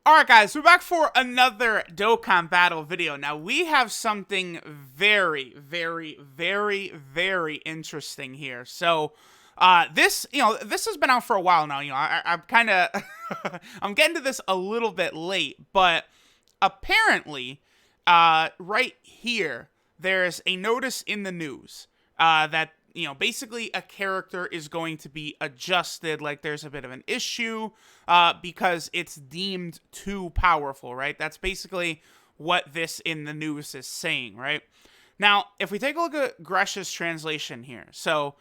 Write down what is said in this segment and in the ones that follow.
Alright guys, we're back for another Dokkan battle video. Now we have something very interesting here. So, this has been out for a while now. I'm kind of, I'm getting to this a little bit late, but apparently, right here, there's a notice in the news, that basically a character is going to be adjusted, like there's a bit of an issue, because it's deemed too powerful, right? That's basically what this in the news is saying, right? Now, if we take a look at Gresh's translation here, so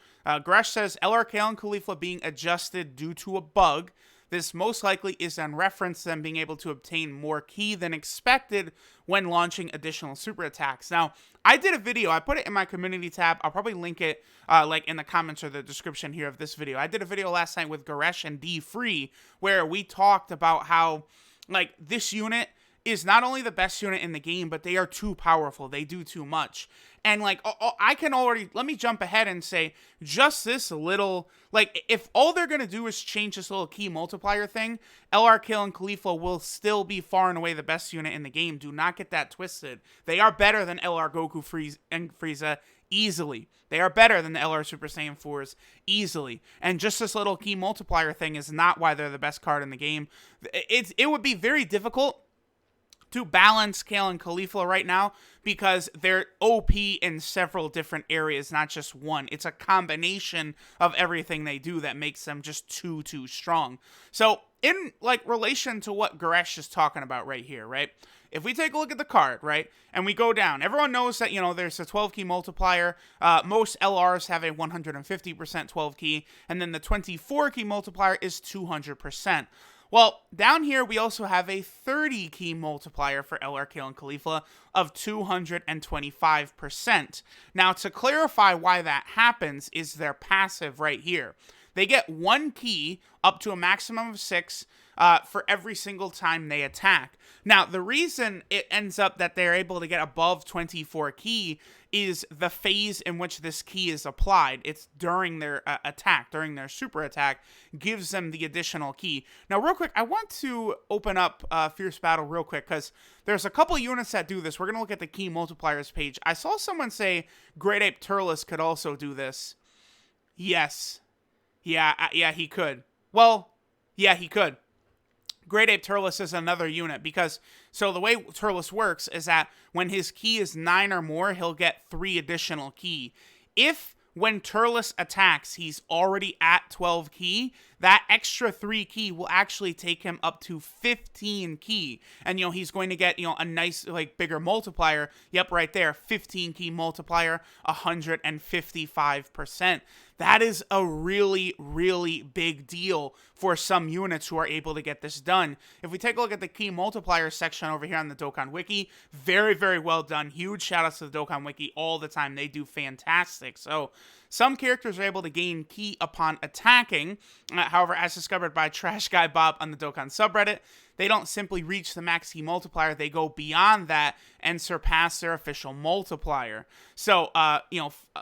Gresh says, KALE CAULIFLA being adjusted due to a bug. This most likely is in reference to them being able to obtain more ki than expected when launching additional super attacks. Now, I did a video, I put it in my community tab, I'll probably link it like in the comments or the description here of this video. I did a video last night with Gresh and D Free where we talked about how like this unit is not only the best unit in the game, but they are too powerful. They do too much. And like, I can already, let me jump ahead and say, just this little, like, if all they're going to do is change this little ki multiplier thing, KALE CAULIFLA will still be far and away the best unit in the game. Do not get that twisted. They are better than Goku Frieza easily. They are better than the Super Saiyan 4s easily. And just this little ki multiplier thing is not why they're the best card in the game. It would be very difficult to balance KALE CAULIFLA right now because they're OP in several different areas, not just one. It's a combination of everything they do that makes them just too strong. So in like relation to what Gresh is talking about right here, right? If we take a look at the card, right, and we go down, everyone knows that, there's a 12 ki multiplier. Most LRs have a 150% 12 ki, and then the 24 ki multiplier is 200%. Well, down here, we also have a 30 ki multiplier for KALE CAULIFLA of 225%. Now, to clarify why that happens is their passive right here. They get 1 ki up to a maximum of 6 for every single time they attack. Now, the reason it ends up that they're able to get above 24 ki is the phase in which this ki is applied. It's during their attack, during their super attack, gives them the additional ki. Now, real quick, I want to open up Fierce Battle real quick, because there's a couple units that do this. We're going to look at the ki multipliers page. I saw someone say Great Ape Turles could also do this. Yes. Yeah, he could. Well, yeah, he could. Great Ape Turles is another unit because, so the way Turles works is that when his ki is 9 or more, he'll get 3 additional ki. If when Turles attacks, he's already at 12 ki, that extra 3 ki will actually take him up to 15 ki. And, he's going to get, a nice, like, bigger multiplier. Yep, right there, 15 ki multiplier, 155%. That is a really big deal for some units who are able to get this done. If we take a look at the ki multiplier section over here on the Dokkan Wiki, very well done. Huge shout outs to the Dokkan Wiki all the time. They do fantastic. So some characters are able to gain ki upon attacking. However, as discovered by Trash Guy Bob on the Dokkan subreddit, they don't simply reach the max ki multiplier, they go beyond that and surpass their official multiplier. So,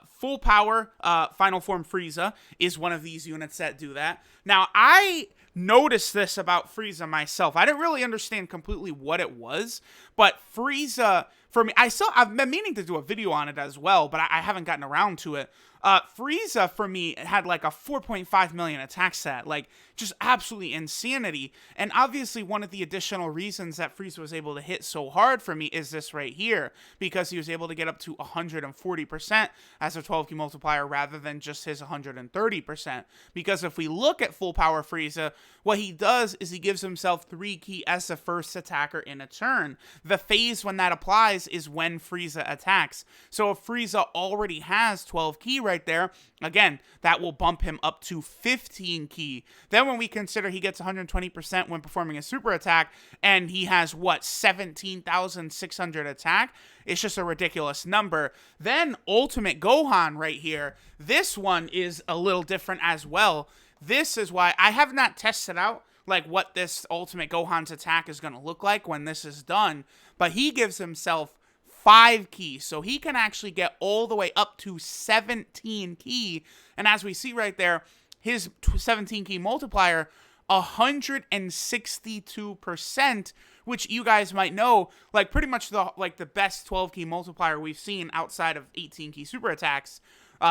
full power Final Form Frieza is one of these units that do that. Now, I noticed this about Frieza myself. I didn't really understand completely what it was, but Frieza, for me, I've been meaning to do a video on it as well, but I haven't gotten around to it. Frieza, for me, had like a 4.5 million attack stat, like just absolutely insanity. And obviously one of the additional reasons that Frieza was able to hit so hard for me is this right here, because he was able to get up to 140% as a 12 ki multiplier rather than just his 130%. Because if we look at full power Frieza, what he does is he gives himself 3 ki as the first attacker in a turn. The phase when that applies is when Frieza attacks. So if Frieza already has 12 ki right there, again, that will bump him up to 15 ki. Then when we consider he gets 120% when performing a super attack, and he has, 17,600 attack? It's just a ridiculous number. Then Ultimate Gohan right here, this one is a little different as well. This is why I have not tested out like what this Ultimate Gohan's attack is going to look like when this is done, but he gives himself 5 ki, so he can actually get all the way up to 17 ki, and as we see right there, his 17 ki multiplier 162%, which you guys might know, like pretty much the best 12 key multiplier we've seen outside of 18 key super attacks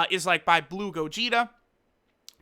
is like by Blue Gogeta,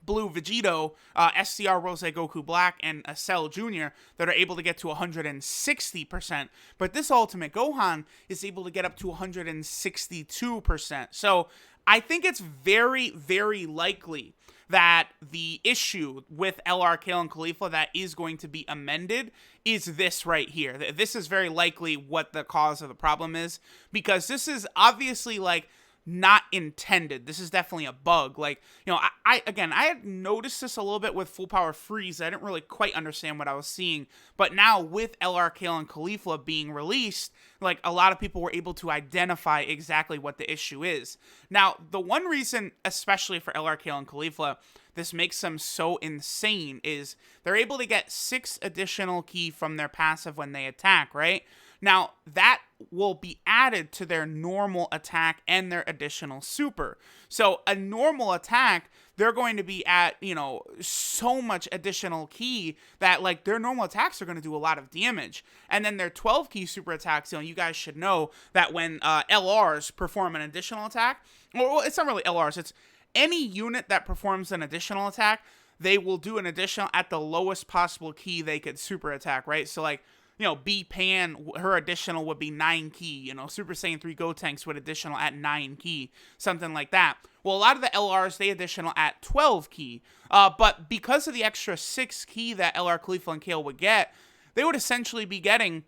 Blue Vegito, SCR Rose Goku Black, and Cell Jr. that are able to get to 160%. But this Ultimate Gohan is able to get up to 162%. So I think it's very, very likely that the issue with LR Kale and Caulifla that is going to be amended is this right here. This is very likely what the cause of the problem is, because this is obviously like not intended. This is definitely a bug. Like, you know, I had noticed this a little bit with Full Power Freeze. I didn't really quite understand what I was seeing, but now with LR Kale and Caulifla being released, like a lot of people were able to identify exactly what the issue is. Now, the one reason, especially for LR Kale and Caulifla, this makes them so insane is they're able to get 6 additional ki from their passive when they attack, right? Now, that will be added to their normal attack and their additional super. So, a normal attack, they're going to be at, you know, so much additional ki that, like, their normal attacks are going to do a lot of damage. And then their 12 key super attacks, you know, you guys should know that when LRs perform an additional attack, well, it's not really LRs, it's any unit that performs an additional attack, they will do an additional at the lowest possible ki they could super attack, right? So, like, you know, B-Pan, her additional would be 9 ki. You know, Super Saiyan 3 Gotenks would additional at 9 ki. Something like that. Well, a lot of the LRs, they additional at 12 ki. But because of the extra 6 ki that LR Caulifla and Kale would get, they would essentially be getting,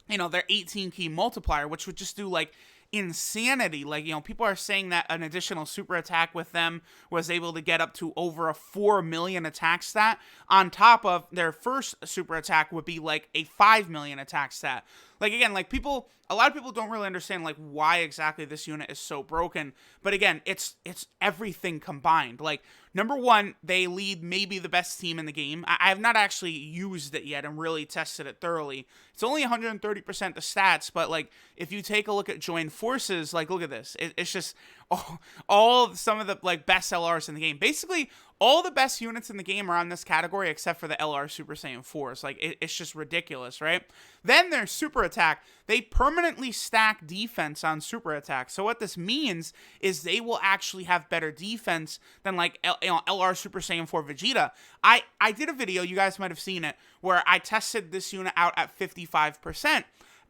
you know, their 18 ki multiplier, which would just do, like, insanity. Like, you know, people are saying that an additional super attack with them was able to get up to over a 4 million attack stat, on top of their first super attack would be like a 5 million attack stat. Like, again, like a lot of people don't really understand like why exactly this unit is so broken. But again, it's everything combined. Like, number one, they lead maybe the best team in the game. I have not actually used it yet and really tested it thoroughly. It's only 130% the stats, but like if you take a look at joined forces, like look at this. It's just all some of the like best LRs in the game. Basically, all the best units in the game are on this category except for the LR Super Saiyan 4s. Like, it's just ridiculous, right? Then their super attack, they permanently stack defense on super attack. So what this means is they will actually have better defense than like LR Super Saiyan 4 Vegeta. I did a video, you guys might have seen it, where I tested this unit out at 55%.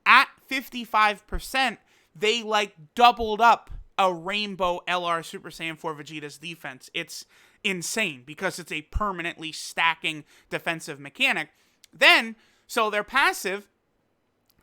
At 55%, they like doubled up a Rainbow LR Super Saiyan 4 Vegeta's defense. It's insane because it's a permanently stacking defensive mechanic. Then, so their passive,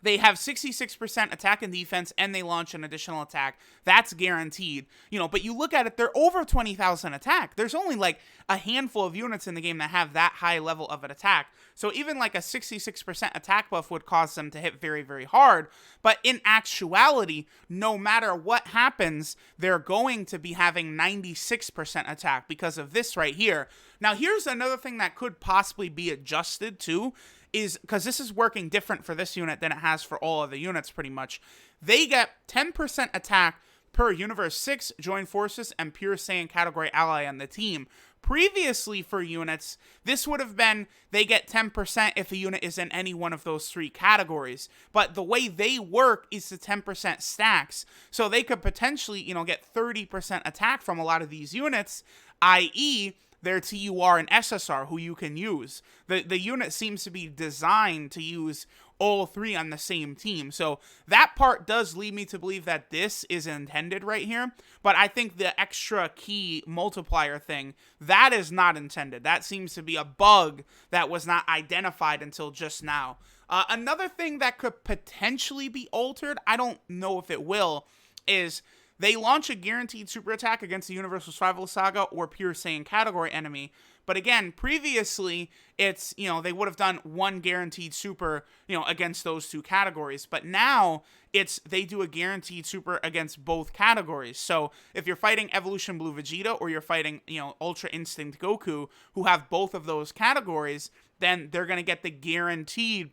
they have 66% attack and defense, and they launch an additional attack. That's guaranteed. You know, but you look at it, they're over 20,000 attack. There's only like a handful of units in the game that have that high level of an attack. So even like a 66% attack buff would cause them to hit very, very hard. But in actuality, no matter what happens, they're going to be having 96% attack because of this right here. Now, here's another thing that could possibly be adjusted too, is because this is working different for this unit than it has for all of the units pretty much. They get 10% attack per Universe 6, Joined Forces, and Pure Saiyan category ally on the team. Previously for units, this would have been they get 10% if a unit is in any one of those 3 categories. But the way they work is the 10% stacks. So they could potentially, you know, get 30% attack from a lot of these units, i.e., their TUR and SSR, who you can use. The unit seems to be designed to use all 3 on the same team. So that part does lead me to believe that this is intended right here. But I think the extra key multiplier thing, that is not intended. That seems to be a bug that was not identified until just now. Another thing that could potentially be altered, I don't know if it will, is they launch a guaranteed super attack against the Universal Survival Saga or Pure Saiyan category enemy. But again, previously, it's, you know, they would have done 1 guaranteed super, you know, against those 2 categories. But now, it's, they do a guaranteed super against both categories. So, if you're fighting Evolution Blue Vegeta or you're fighting, you know, Ultra Instinct Goku, who have both of those categories, then they're going to get the guaranteed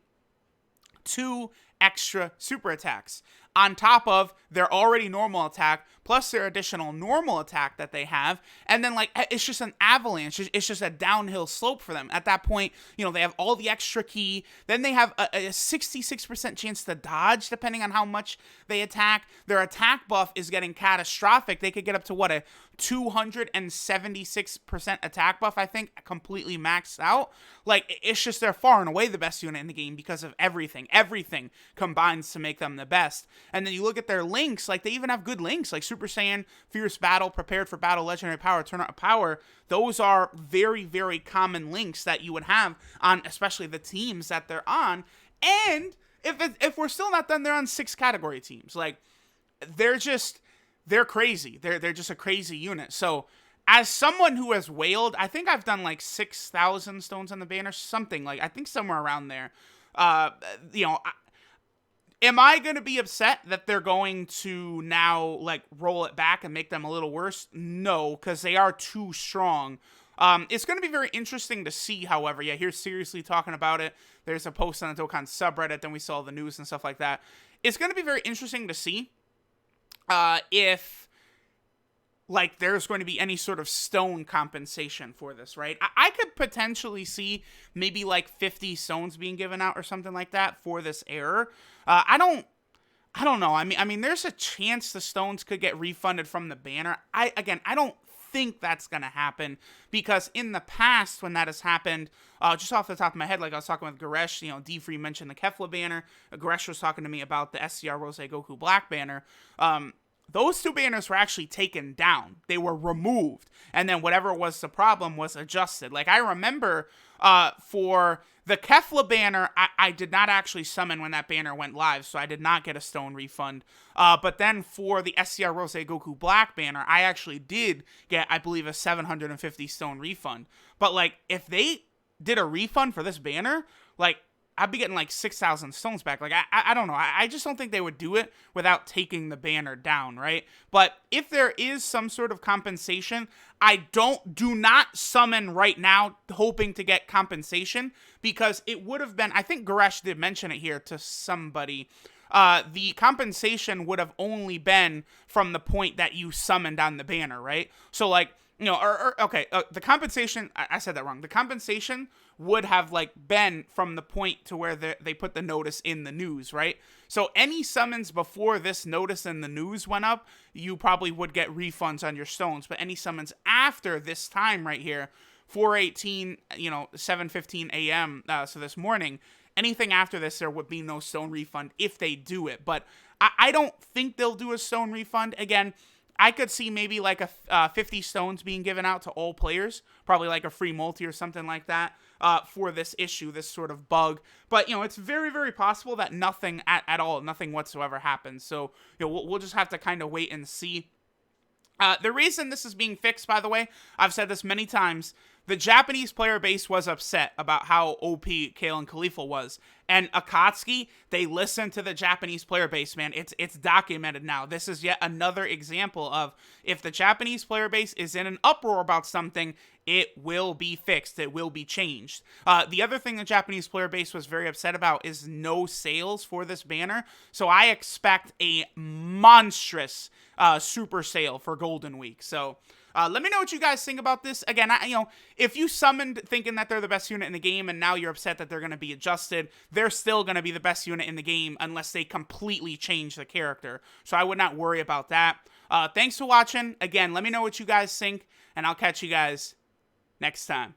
2 extra super attacks on top of their already normal attack, plus their additional normal attack that they have. And then, like, it's just an avalanche. It's just a downhill slope for them. At that point, you know, they have all the extra ki. Then they have a 66% chance to dodge, depending on how much they attack. Their attack buff is getting catastrophic. They could get up to, what, a 276% attack buff, I think, completely maxed out. Like, it's just, they're far and away the best unit in the game because of everything. Everything combines to make them the best. And then you look at their links, like, they even have good links, like Super Saiyan, Fierce Battle, Prepared for Battle, Legendary Power, Turn Up Power. Those are very, very common links that you would have on, especially the teams that they're on. And if we're still not done, they're on 6 category teams. Like, they're crazy. They're just a crazy unit. So, as someone who has whaled, I think I've done like 6,000 stones on the banner, something like, I think somewhere around there. You know, am I going to be upset that they're going to now, like, roll it back and make them a little worse? No, because they are too strong. It's going to be very interesting to see, however. Yeah, here's Seriously talking about it. There's a post on the Dokkan subreddit, then we saw the news and stuff like that. It's going to be very interesting to see if, like, there's going to be any sort of stone compensation for this, right? I could potentially see maybe, like, 50 stones being given out or something like that for this error. I don't know. I mean, there's a chance the stones could get refunded from the banner. I don't think that's going to happen, because in the past when that has happened, just off the top of my head, like I was talking with Goresh, you know, D-Free mentioned the Kefla banner. Goresh was talking to me about the SCR Rose Goku Black banner. Those 2 banners were actually taken down. They were removed. And then whatever was the problem was adjusted. Like, I remember for the Kefla banner, I did not actually summon when that banner went live, so I did not get a stone refund. But then for the SCR Rose Goku Black banner, I actually did get, I believe, a 750 stone refund. But, like, if they did a refund for this banner, like, I'd be getting like 6,000 stones back. Like, I don't know. I just don't think they would do it without taking the banner down, right? But if there is some sort of compensation, do not summon right now hoping to get compensation, because it would have been, I think Goresh did mention it here to somebody, the compensation would have only been from the point that you summoned on the banner, right? So, like, you know, the compensation, I said that wrong. The compensation would have, like, been from the point to where they put the notice in the news, right? So any summons before this notice in the news went up, you probably would get refunds on your stones. But any summons after this time right here, 4:18, you know, 7:15 a.m., so this morning, anything after this, there would be no stone refund if they do it. But I don't think they'll do a stone refund. Again, I could see maybe like a 50 stones being given out to all players, probably like a free multi or something like that, for this issue, this sort of bug. But, you know, it's very, very possible that nothing at all, nothing whatsoever happens. So, you know, we'll just have to kind of wait and see. The reason this is being fixed, by the way, I've said this many times, the Japanese player base was upset about how OP Kale and Caulifla was. And Akatsuki, they listened to the Japanese player base, man. It's documented now. This is yet another example of, if the Japanese player base is in an uproar about something, it will be fixed. It will be changed. The other thing the Japanese player base was very upset about is no sales for this banner. So I expect a monstrous super sale for Golden Week. So let me know what you guys think about this. Again, if you summoned thinking that they're the best unit in the game and now you're upset that they're going to be adjusted, they're still going to be the best unit in the game unless they completely change the character. So I would not worry about that. Thanks for watching. Again, let me know what you guys think, and I'll catch you guys next time.